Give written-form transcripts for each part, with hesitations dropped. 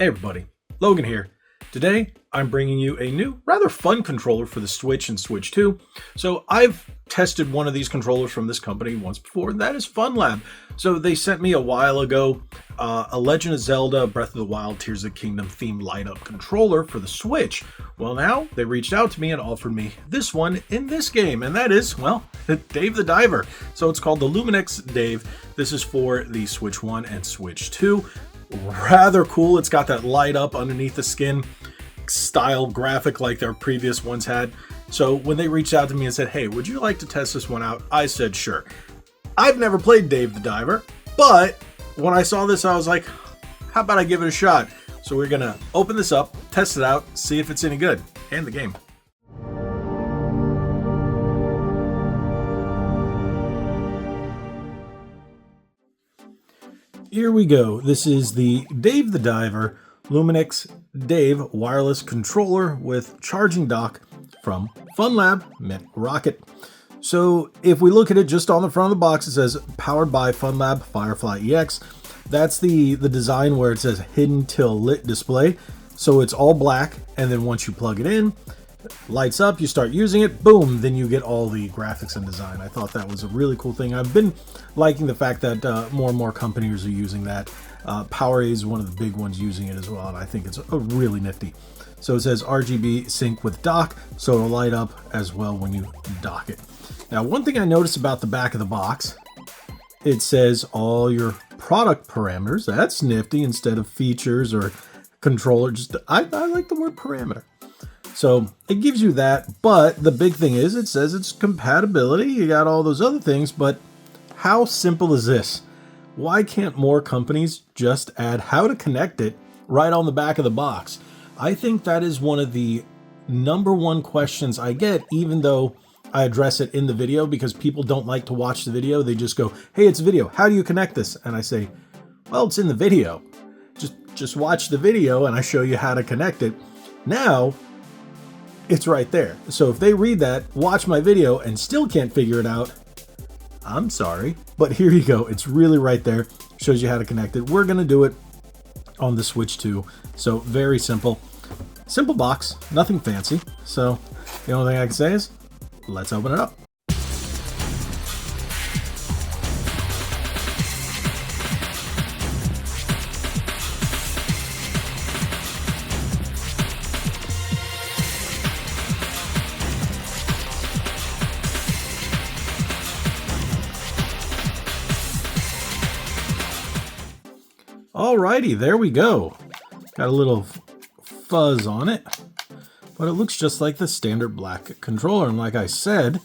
Hey everybody, Logan here. Today, I'm bringing you a new, rather fun controller for the Switch and Switch 2. So I've tested one of these controllers from this company once before, and that is Funlab. So they sent me a while ago a Legend of Zelda Breath of the Wild Tears of the Kingdom themed light-up controller for the Switch. Well, now they reached out to me and offered me this one in this game, and that is, well, Dave the Diver. So it's called the Luminex Dave. This is for the Switch 1 and Switch 2. Rather cool. It's got that light up underneath the skin style graphic like their previous ones had. So when they reached out to me and said, hey, would you like to test this one out? I said, sure. I've never played Dave the Diver, but when I saw this, I was like, how about I give it a shot? So we're going to open this up, test it out, see if it's any good, and the game. Here we go. This is the Dave the Diver Luminex Dave wireless controller with charging dock from Funlab Mint Rocket. So if we look at it just on the front of the box, it says powered by Funlab Firefly EX. That's the design where it says hidden till lit display. So it's all black, and then once you plug it in, lights up, you start using it, boom, then you get all the graphics and design. I thought that was a really cool thing. I've been liking the fact that more and more companies are using that. Powerade is one of the big ones using it as well, and I think it's a really nifty. So it says RGB sync with dock, so it'll light up as well when you dock it. Now, one thing I noticed about the back of the box, it says all your product parameters. That's nifty instead of features or controller. Just I like the word parameter. So it gives you that, but the big thing is it says it's compatibility. You got all those other things, but how simple is this? Why can't more companies just add how to connect it right on the back of the box? I think that is one of the #1 questions I get, even though I address it in the video, because people don't like to watch the video. They just go, hey, it's a video. How do you connect this? And I say, well, it's in the video. Just watch the video and I show you how to connect it. Now, it's right there. So if they read that, watch my video, and still can't figure it out, I'm sorry. But here you go. It's really right there. Shows you how to connect it. We're going to do it on the Switch 2. So very simple. Simple box. Nothing fancy. So the only thing I can say is, let's open it up. Alrighty, there we go. Got a little fuzz on it, but it looks just like the standard black controller. And like I said,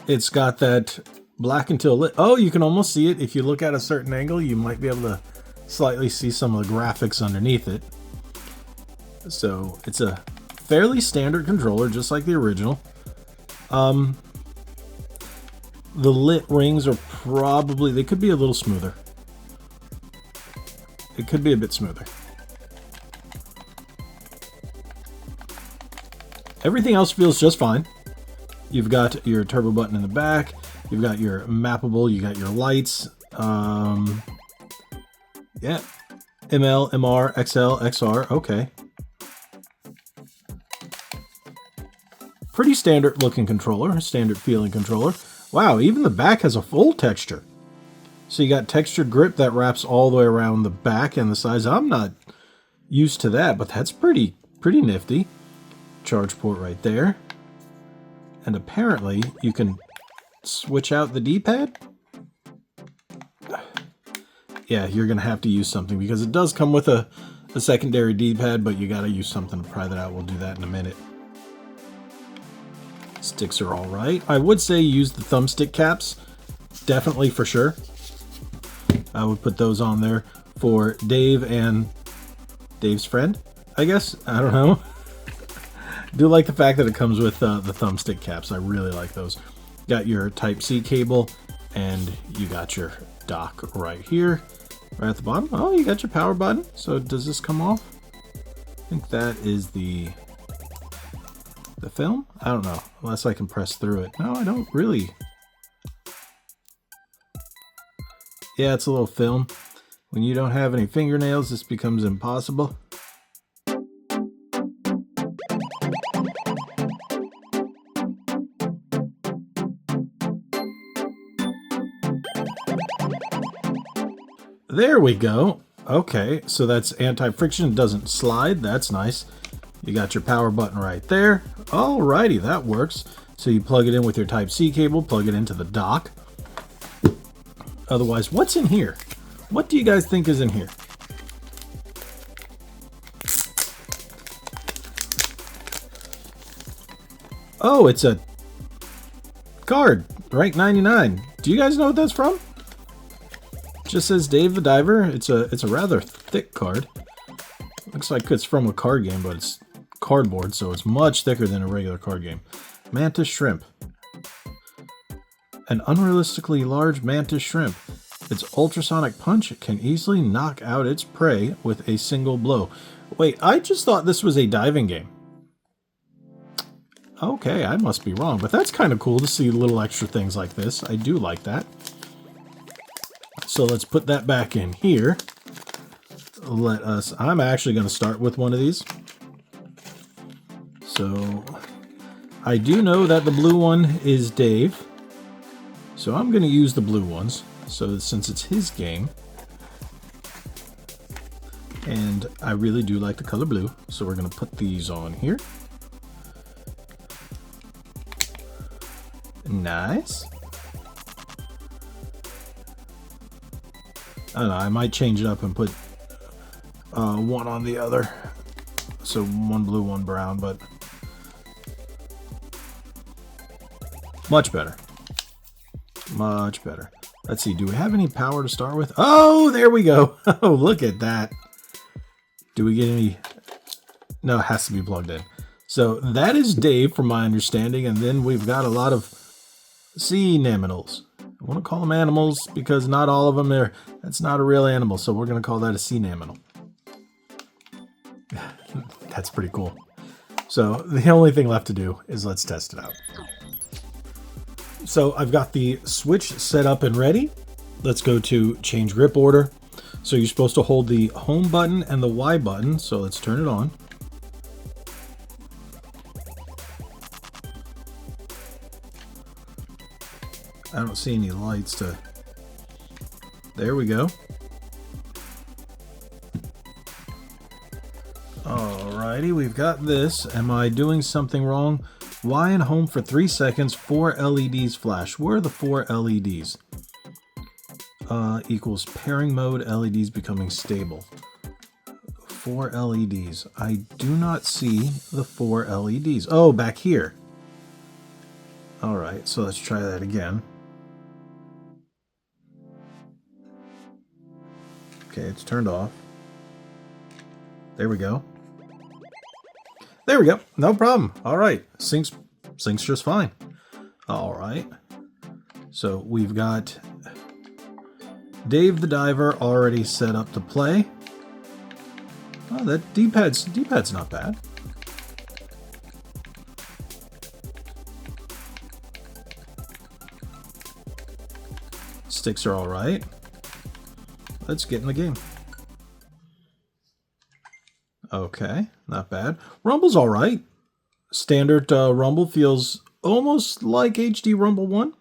it's got that black until lit. Oh, you can almost see it. If you look at a certain angle, you might be able to slightly see some of the graphics underneath it. So it's a fairly standard controller, just like the original. The lit rings are probably, they could be a little smoother. It could be a bit smoother. Everything else feels just fine. You've got your turbo button in the back. You've got your mappable. You got your lights. Yeah. ML, MR, XL, XR. Okay. Pretty standard looking controller. Standard feeling controller. Wow, even the back has a full texture. So you got textured grip that wraps all the way around the back and the sides. I'm not used to that, but that's pretty nifty. Charge port right there. And apparently you can switch out the D-pad. Yeah, you're going to have to use something because it does come with a secondary D-pad, but you got to use something to pry that out. We'll do that in a minute. Sticks are all right. I would say use the thumbstick caps. Definitely for sure. I would put those on there for Dave and Dave's friend, I guess. I don't know. Do like the fact that it comes with the thumbstick caps. I really like those. Got your Type-C cable, and you got your dock right here, right at the bottom. Oh, you got your power button. So does this come off? I think that is the film. I don't know, unless I can press through it. No, I don't really. Yeah, it's a little film. When you don't have any fingernails, this becomes impossible. There we go. Okay, so that's anti-friction, doesn't slide. That's nice. You got your power button right there. Alrighty, that works. So you plug it in with your Type-C cable, plug it into the dock. Otherwise, what's in here? What do you guys think is in here? Oh, it's a card, rank 99. Do you guys know what that's from? Just says Dave the Diver. It's a rather thick card. Looks like it's from a card game, but it's cardboard, so it's much thicker than a regular card game. Mantis shrimp. An unrealistically large mantis shrimp. Its ultrasonic punch can easily knock out its prey with a single blow. Wait, I just thought this was a diving game. Okay, I must be wrong, but that's kind of cool to see little extra things like this. I do like that. So let's put that back in here. I'm actually going to start with one of these. So I do know that the blue one is Dave. So I'm going to use the blue ones. So since it's his game. And I really do like the color blue. So we're going to put these on here. Nice. I don't know, I might change it up and put one on the other. So one blue, one brown, but much better. Much better. Let's see, do we have any power to start with? Oh, there we go. Oh, look at that. Do we get any? No, it has to be plugged in. So that is Dave from my understanding, and then we've got a lot of sea anemones. I want to call them animals because not all of them are. That's not a real animal, so we're going to call that a sea anemone. That's pretty cool. So the only thing left to do is let's test it out. So I've got the Switch set up and ready. Let's go to change grip order. So you're supposed to hold the home button and the Y button. So let's turn it on. I don't see any lights to... There we go. Alrighty, we've got this. Am I doing something wrong? Y and home for 3 seconds, 4 LEDs flash. Where are the 4 LEDs? Equals pairing mode, LEDs becoming stable. 4 LEDs. I do not see the 4 LEDs. Oh, back here. Alright, so let's try that again. Okay, it's turned off. There we go. There we go. No problem. All right. Syncs just fine. All right. So we've got Dave the Diver already set up to play. Oh, that D-pad's not bad. Sticks are all right. Let's get in the game. Okay, not bad. Rumble's all right. Standard Rumble feels almost like HD Rumble 1.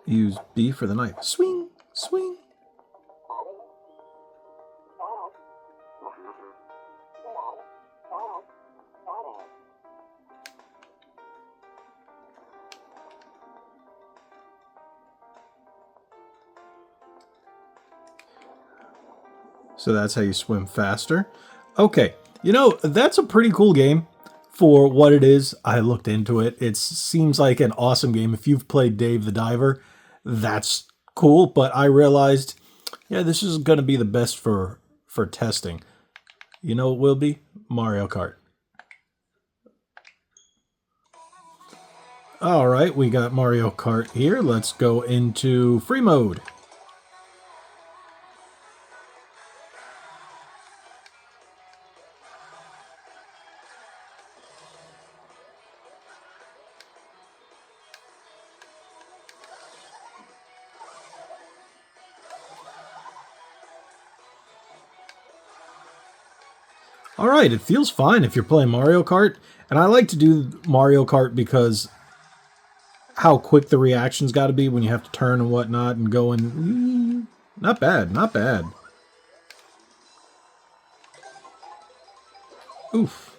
Use B for the knife. Swing, swing. So that's how you swim faster. Okay, you know, that's a pretty cool game for what it is. I looked into it. It seems like an awesome game. If you've played Dave the Diver, that's cool. But I realized, yeah, this is going to be the best for testing. You know what will be? Mario Kart. All right, we got Mario Kart here. Let's go into free mode. All right, it feels fine if you're playing Mario Kart. And I like to do Mario Kart because how quick the reactions got to be when you have to turn and whatnot and go in. Not bad, not bad. Oof.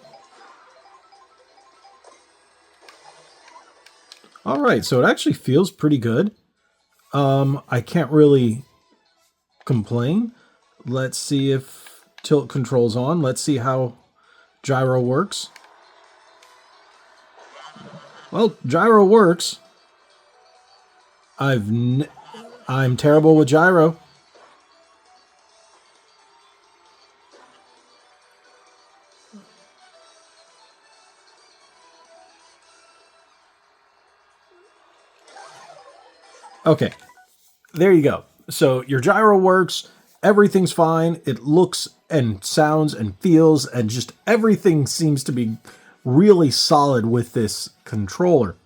All right, so it actually feels pretty good. I can't really complain. Let's see if tilt control's on. Let's see how gyro works. Well, gyro works. I'm terrible with gyro. Okay, there you go. So your gyro works, everything's fine. It looks and sounds and feels and just everything seems to be really solid with this controller.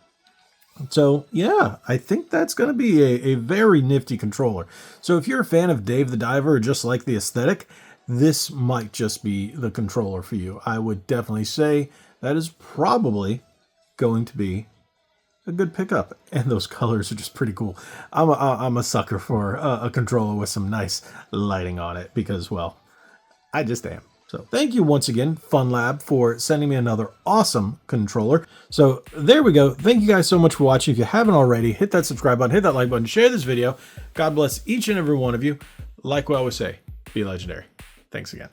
So yeah, I think that's going to be a very nifty controller. So if you're a fan of Dave the Diver or just like the aesthetic, this might just be the controller for you. I would definitely say that is probably going to be a good pickup. And those colors are just pretty cool. I'm a sucker for a controller with some nice lighting on it because, well, I just am. So thank you once again, Funlab, for sending me another awesome controller. So there we go. Thank you guys so much for watching. If you haven't already, hit that subscribe button, hit that like button, share this video. God bless each and every one of you. Like what I always say, be legendary. Thanks again.